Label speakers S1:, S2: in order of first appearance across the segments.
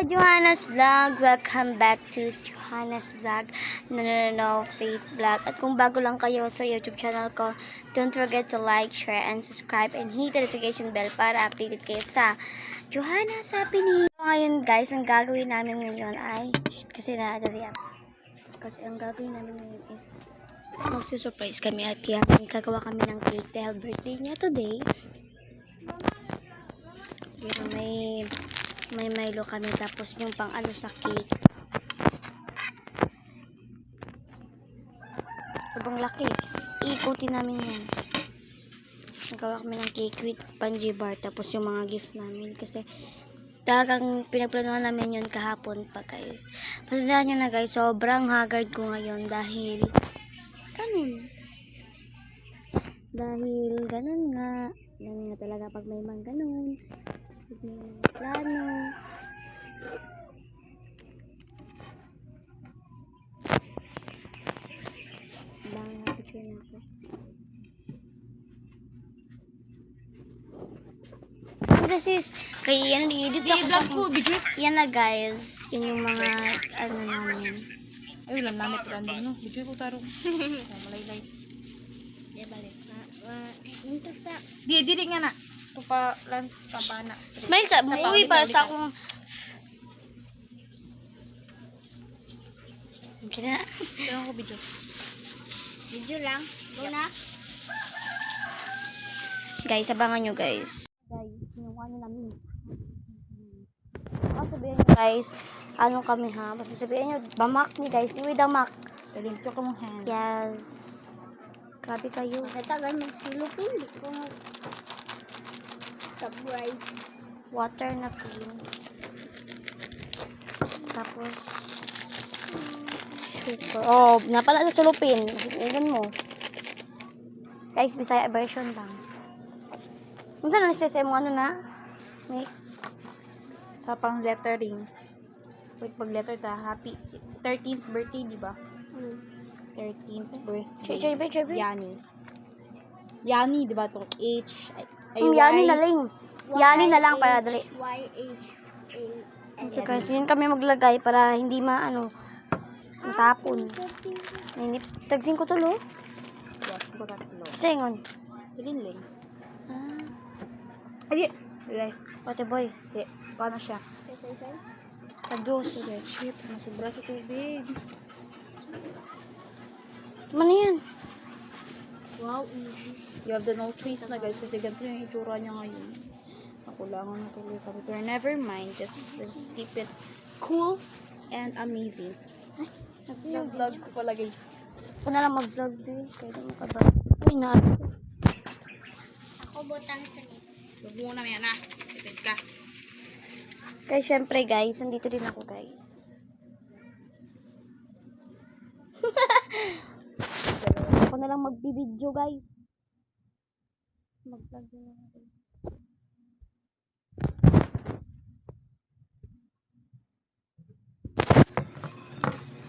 S1: Johanna's Vlog! Welcome back to Johanna's Vlog. No, Faith Vlog. At kung bago lang kayo sa YouTube channel ko, don't forget to like, share, and subscribe, and hit the notification bell para updated kayo sa Johanna's Happening. Ngayon guys, ang gagawin namin ngayon ay, kasi na-adari ako. Kasi ang gagawin namin ngayon is, magsusurprise kami at kaya gagawa kami ng cake dahil birthday niya today. Pero may Milo kami, tapos yung pang ano sa cake. Sobrang laki. Iikutin namin yan. Nagawa kami ng cake with Panji bar, tapos yung mga gifts namin. Kasi talagang pinagplanuhan namin yun kahapon pa guys. Pasensyahan nyo na guys, sobrang haggard ko ngayon dahil ganun nga. Ganun nga talaga pag may mang ganun. Pag may plano. Bang picture na ako. This is kay yan i-edit ako sa yan na guys. Yan yung mga ano namin.
S2: Ay, ulam namin pa din, no? Bidyo ko tarong. Malay-lay.
S1: Di balik na. Ito sa
S2: Di nga na. Ito pa lang kampana.
S1: smile sa buwi para sa akong kina.
S2: Ito ko bidyo.
S1: Video lang. Una. Guys, abangan nyo guys. Guys, ginawa nyo namin. Sabihin nyo guys, ano kami ha? Basta sabihin nyo, bamak ni guys. Iwi damak.
S2: Talimto ko mong hands.
S1: Yes. Grabe kayo.
S3: Katagan yung silupin. Di ko surprise.
S1: Water na clean. Tapos, sugar. Oh, napala sa sulupin. Ilan mo. Guys, Bisaya version lang. Kung saan nagsisay mo ano na? May
S2: Sa pang lettering. Wait, pag letter ta. Happy 13th birthday, di ba? 13th birthday.
S1: Chebe.
S2: Yani. Yani, di ba to? H. Ay,
S1: Yani na lang. Yani na lang para dali.
S3: Y-H-A-N.
S1: Okay guys, yun kami maglagay para hindi matapon. May nips. Tagsin ko tulo.
S2: Yes, ko tatlo.
S1: Singon.
S2: Tilinling.
S1: Ah,
S2: Ay, di.
S1: pati boy.
S2: Di. Paano siya?
S1: Tagos.
S2: Sige, chip. Nasubra sa tubig.
S1: Ano yan?
S3: Wow, easy.
S2: You have the no choice na guys kasi ganito yung itsura niya ngayon. Nakulangan na tuloy kami. Pero never mind. Just keep it cool and amazing. Yung vlog ko pala guys.
S1: Ako na lang mag-vlog din. Kaya naman ka ba? Uy, na.
S3: Ako butang sa nito.
S2: Huwag mo na yan ah. Tipid ka.
S1: Kaya syempre guys, nandito din ako guys. Ako na lang magbibideo guys. Mag-vlog din ako.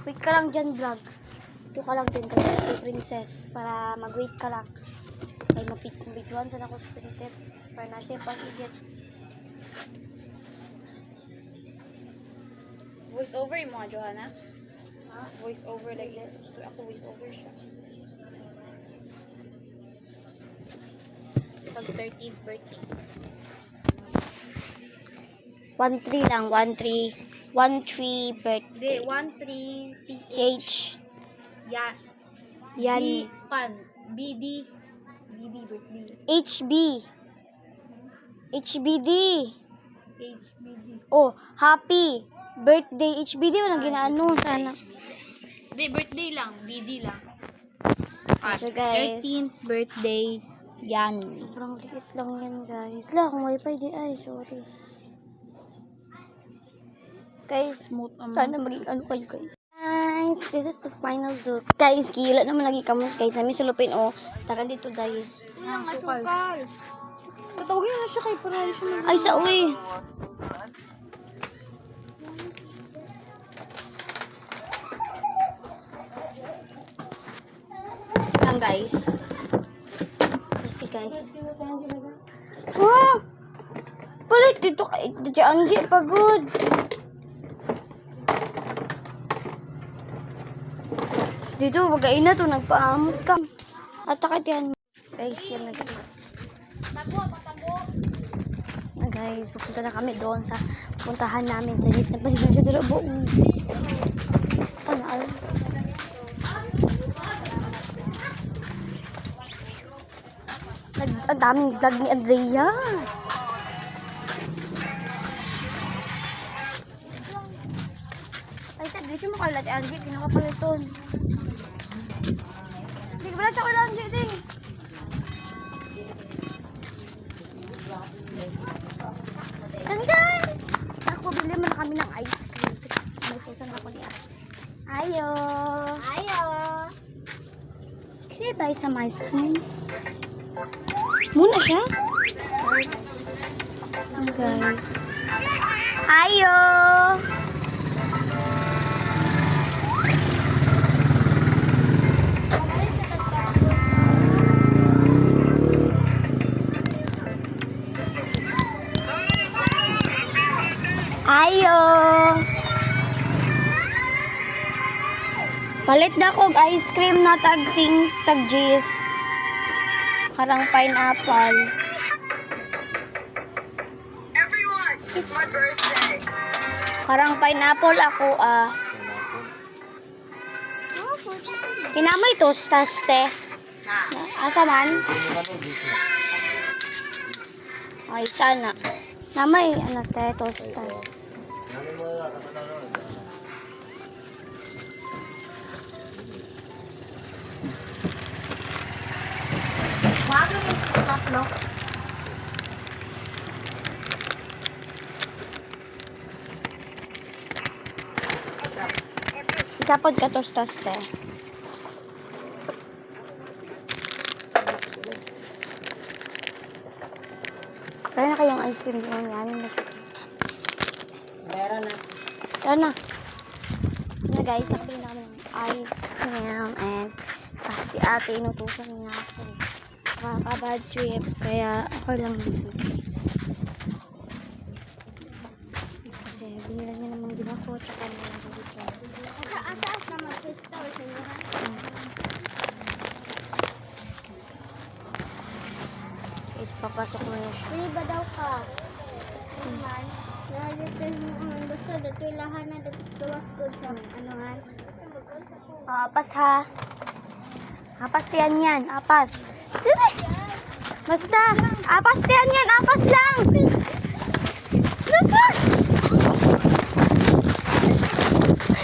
S1: Wait ka lang dyan vlog. Ito ka lang din kasi princess. Para mag-wait ka lang. Ay mapit-bituan sana ako sa printed. Para na siya pag-edit.
S2: Voice over mo nga, Johanna? Ha? Voice over like this. Gusto ako voice over siya. Pag 13th birthday.
S1: 1-3 lang. 1-3 birthday.
S2: Hindi, 1-3
S1: PH.
S2: Ya.
S1: Yan.
S2: Pan. BD birthday.
S1: HB. HBD.
S2: HBD.
S1: Oh, happy birthday HBD. Walang ginaano. Sana.
S2: Hindi, birthday lang. BD lang.
S1: So guys.
S2: 13th birthday. Yani.
S1: Sobrang liit lang yan guys. Wala akong wifi di ay. Sorry. Guys,
S2: Smooth
S1: sana maging ano kayo guys. Guys, this is the final look. Guys, kila naman lagi kamot guys. Nami sulupin oh. Taka dito guys.
S3: Walang asukal.
S2: Patawagin na siya kay parang siya.
S1: Ay, sa uwi. Lang guys. Kasi guys. Ha? Palit dito kay Angie pagod. Dito, magain na to. Nagpaamot ka. At takit yan. Guys, yan na guys. Na guys, pupunta na kami doon sa puntahan namin sa gitna pa siya siya dito buong. Ano, alam? Ang daming vlog ni Andrea. Ay, dito mo kalat, Angie. Pinakapaliton. Hindi ka pala sa kalat, Angie. And guys, ako bili man kami ng ice cream. May ako niya. Ayo.
S3: Ayo.
S1: Can I buy some ice cream? Muna siya? Oh, guys. Ayo. Ayo. Palit na kog ice cream na tagsing tagjis. Karang pineapple.
S4: Everyone, it's my birthday.
S1: Karang pineapple ako Kinamay tostas te. Asa man? Ay sana. Namay ano te tostas. Isapod ka tostas te. Kaya na kayong ice cream doon. Yanin na siya. Tara na. Na guys, sakli na kami ng ice cream and si ate inutusan niya ako. Bad trip. Kaya ako lang guys. Kasi binila niya naman din ako. Tsaka na lang ako dito.
S3: Asa na mag-pista or sa inyo, ha?
S1: Guys, papasok mo na siya.
S3: Free ba daw ka? Man, nalitin mo ang gusto. Dito ilahan na dito sa tuwas ko sa anuhan.
S1: Apas ha. Apas tiyan yan. Apas. Dire. Basta. Apas tiyan yan. Apas lang. Lapa.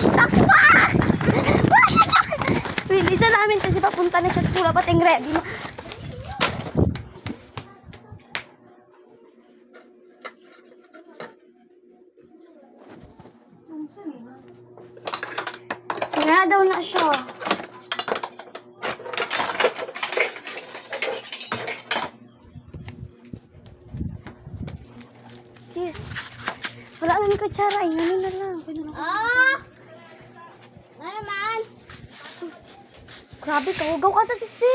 S1: Takpa. Bilisan namin kasi papunta na siya sa sula pating ready. Kaya daw na siya. Sis, wala lang kutsara. Iyanin na lang.
S3: Ah! Nga naman.
S1: Grabe, kahugaw ka sa sispi.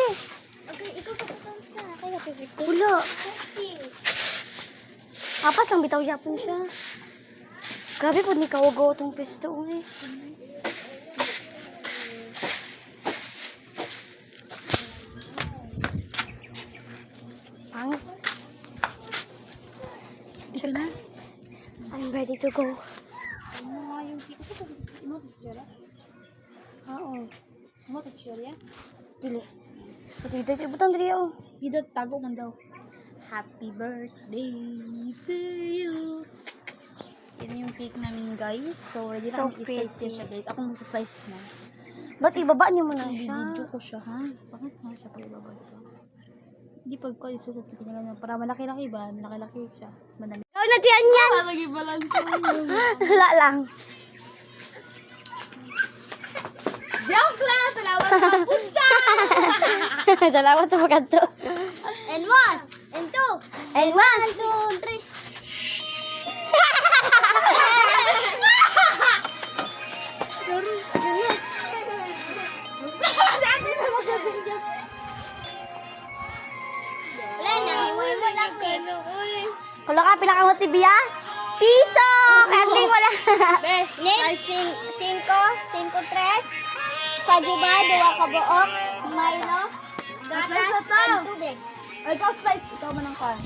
S3: Okay, ikaw sa kasams na. Kaya favorite.
S1: Wala.
S3: Okay.
S1: Apas lang bitaw yapon siya. Grabe po ni kahugaw itong pesto. Eh. Pang. Guys, I'm ready to go.
S2: Ano nga yung cake? Kasi mo titsura?
S1: Oo.
S2: Mo titsura yan?
S1: Dili. Pati dito, butang dili oh.
S2: Dito, tago man daw. Happy birthday to you. Yan yung cake namin, guys. So, ready
S1: So
S2: na kami i-slice
S1: pretty.
S2: siya, guys. Ako mag-slice na.
S1: Ba't ibaba niyo muna siya?
S2: Video ko siya, ha? Bakit nga siya pala ibaba, diba? Hindi pagka isusot ko tingnan para malaki-laki ba? Malaki-laki siya. Mas madami.
S1: Ikaw na tiyan yan!
S2: Lagi balance
S1: Wala lang.
S3: Joke lang! Salamat sa punta!
S1: Salamat sa pagkanto.
S3: And one, and two,
S1: And one.
S3: and two, and three. Wala na, hiwa-hiwa na ako.
S1: Wala ka, pila ka mo tibiya? Piso! Kanting wala.
S3: Name, cinco, tres. Sa diba, duwa ka buok, Milo, gatas, and tubig.
S2: Ay, ikaw slice. Ikaw manang ka.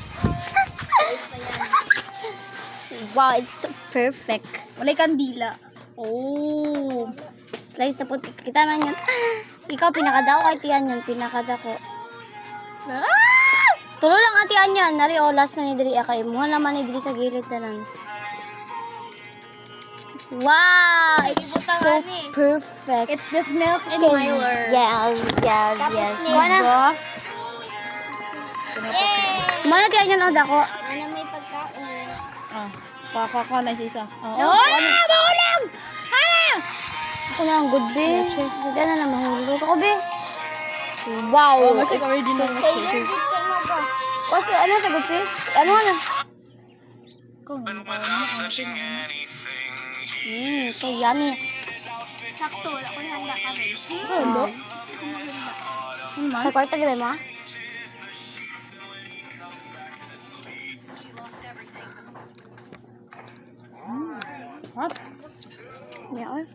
S1: Wow, it's so perfect.
S2: Walay kandila. Oh.
S1: Slice na po. Kita man yun. Ikaw, pinakadako kay Tian yun. Pinakadako. Tulo lang ati Anya. Nari, last na ni Diri Akay. Muha naman ni Diri sa gilid na lang. Wow! It's so perfect.
S2: It's just milk and
S1: Okay.
S2: Milo.
S1: Yes, yes, yes. Muha na.
S3: Yay!
S1: Muha na Tian yun. Dako.
S3: Ano may pagkaon?
S2: Ah, pakaka na isa.
S1: No,
S2: Oh, mahulang!
S1: Ako na ang good, be. Hindi na na mahulog. Ako, be. Wow!
S2: Oh, mas original na
S3: Taylor,
S2: cake.
S3: dito mo ba?
S1: Kasi, ano sa good sis? Ano na?
S2: Ikaw, ano ka? Ano
S1: So yummy.
S3: Sakto, wala ko handa kami.
S2: Ano? Ano man?
S1: Sa kwarta, di ba mo?
S2: What?
S1: Yeah, oh.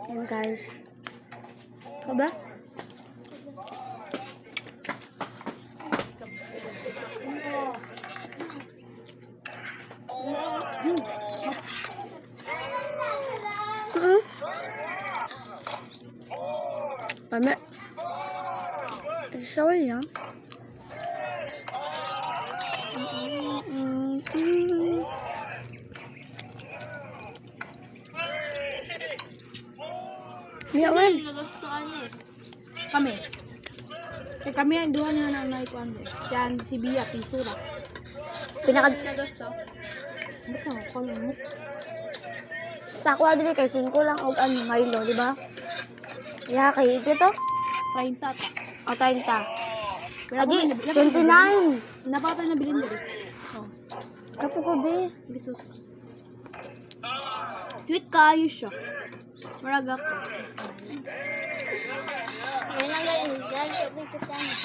S1: Yan, guys. Ito ba? Pame. Sorry, yan. Yeah, well.
S2: Kami. Eh, kami ang duha niya na naikuan din. Yan, si Bia, Pisura.
S1: Pinaka...
S2: Ba't na ako mo?
S1: Sa ako dili kay 5 lang og ano Milo, di ba? Ya kay ito to.
S2: 30 ta.
S1: O 30. Adi
S2: Pero
S1: 29.
S2: Napatay na bilhin dito. Oh,
S1: Kapo ko be.
S2: Jesus. Sweet kayo siya. Maraga ko.
S3: Yan lang ganyan. Galing tubig sa kanya.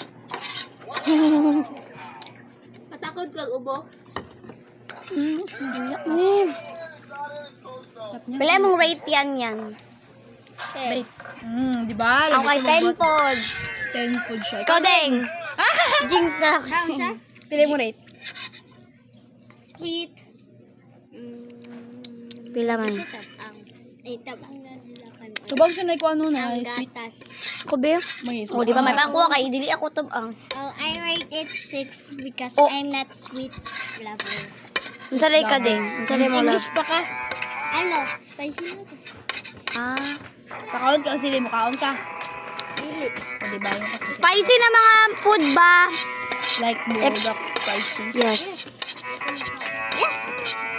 S3: Matakot ka, ubo?
S1: Pila mong rate yan.
S3: Okay.
S2: Di ba?
S1: Ako kay 10 pod.
S2: 10 food siya.
S1: Ikaw ding. Jinx na ako.
S3: Siya?
S2: Pili mo rate.
S3: Sweet.
S1: Pila man.
S3: Tabang na nila kami.
S2: Subang siya na ikaw ano na.
S3: Ang
S2: Sweet.
S3: gatas.
S1: Ko be.
S2: May
S1: O di ba may pakuha kay dili ako to ang.
S3: Oh, I rate it 6 because
S1: Oh.
S3: I'm not sweet lover.
S1: Unsa lay ka ding? Unsa lay mo love?
S2: English pa ka.
S3: Ano? Spicy na to.
S1: Ah.
S2: Pakaon ka. Sili mo kaon ka.
S3: Really?
S2: O diba yung kasi.
S1: Spicy na mga food ba?
S2: Like bulldog spicy.
S1: Yes.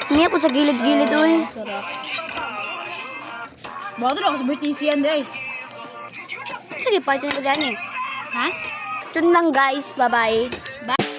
S1: Niya ko sa gilid-gilid oy.
S2: Sarap. Bawa to na ako sa birthday siyan day.
S1: Sige, party na ko dyan eh.
S2: Ha?
S1: Yun lang guys. Bye-bye.
S2: Bye.